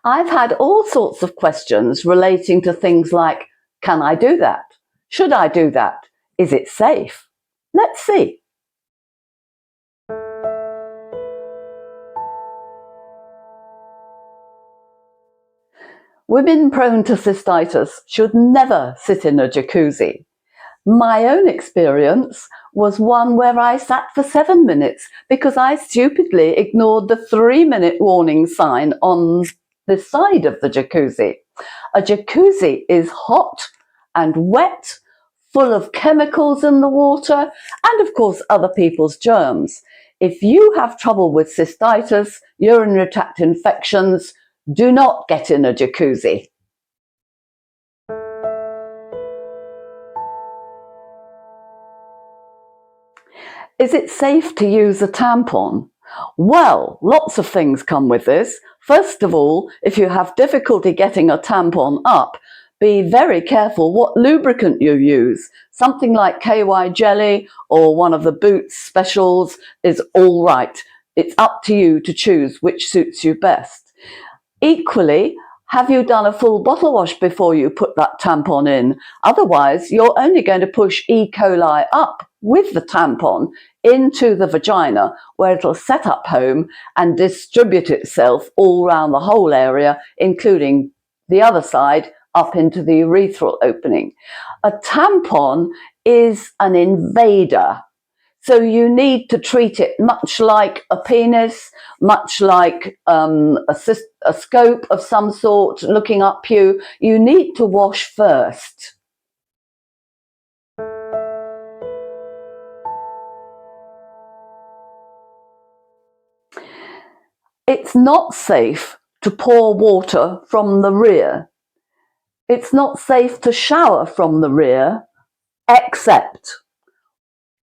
I've had all sorts of questions relating to things like, can I do that? Should I do that? Is it safe? Let's see. Women prone to cystitis should never sit in a jacuzzi. My own experience was one where I sat for 7 minutes because I stupidly ignored the 3-minute warning sign on the side of the jacuzzi. A jacuzzi is hot and wet, full of chemicals in the water, and of course other people's germs. If you have trouble with cystitis, urinary tract infections, do not get in a jacuzzi. Is it safe to use a tampon? Well, lots of things come with this. First of all, if you have difficulty getting a tampon up, be very careful what lubricant you use. Something like KY jelly or one of the Boots specials is all right. It's up to you to choose which suits you best. Equally, have you done a full bottle wash before you put that tampon in? Otherwise, you're only going to push E. coli up with the tampon into the vagina, where it'll set up home and distribute itself all around the whole area, including the other side up into the urethral opening. A tampon is an invader. So you need to treat it much like a penis, much like a scope of some sort looking up you. You need to wash first. It's not safe to pour water from the rear. It's not safe to shower from the rear, except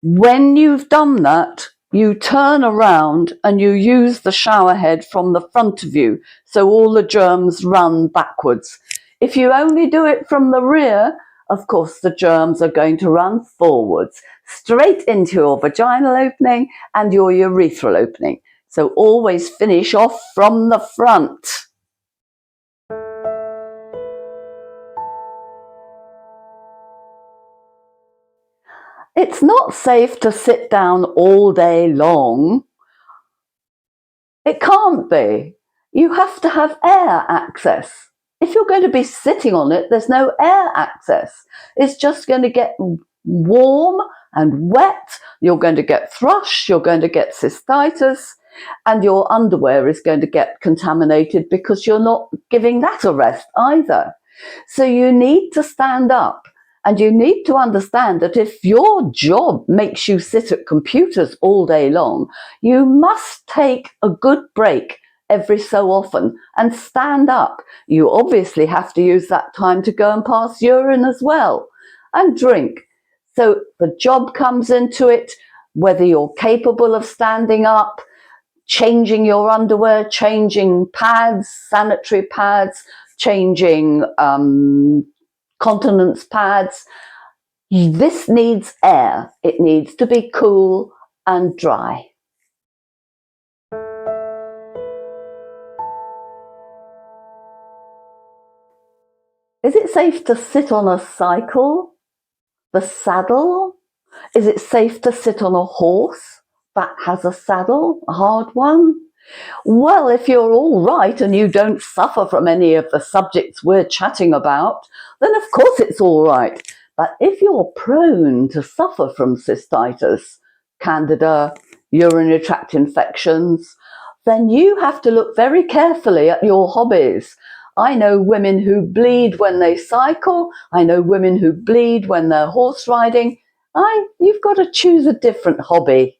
when you've done that, you turn around and you use the shower head from the front of you, so all the germs run backwards. If you only do it from the rear, of course the germs are going to run forwards, straight into your vaginal opening and your urethral opening. So always finish off from the front. It's not safe to sit down all day long. It can't be. You have to have air access. If you're going to be sitting on it, there's no air access. It's just going to get warm and wet. You're going to get thrush, you're going to get cystitis, and your underwear is going to get contaminated because you're not giving that a rest either. So you need to stand up. And you need to understand that if your job makes you sit at computers all day long, you must take a good break every so often and stand up. You obviously have to use that time to go and pass urine as well and drink. So the job comes into it, whether you're capable of standing up, changing your underwear, changing pads, sanitary pads, changing continence pads. This needs air. It needs to be cool and dry. Is it safe to sit on a cycle? The saddle? Is it safe to sit on a horse that has a saddle, a hard one? Well, if you're all right and you don't suffer from any of the subjects we're chatting about, then of course it's all right. But if you're prone to suffer from cystitis, candida, urinary tract infections, then you have to look very carefully at your hobbies. I know women who bleed when they cycle. I know women who bleed when they're horse riding. You've got to choose a different hobby.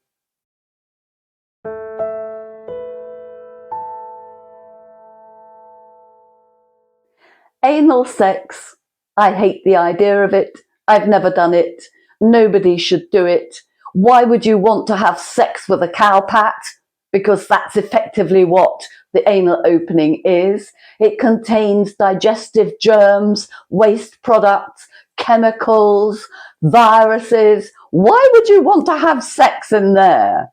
Anal sex, I hate the idea of it. I've never done it. Nobody should do it. Why would you want to have sex with a cowpat? Because that's effectively what the anal opening is. It contains digestive germs, waste products, chemicals, viruses. Why would you want to have sex in there?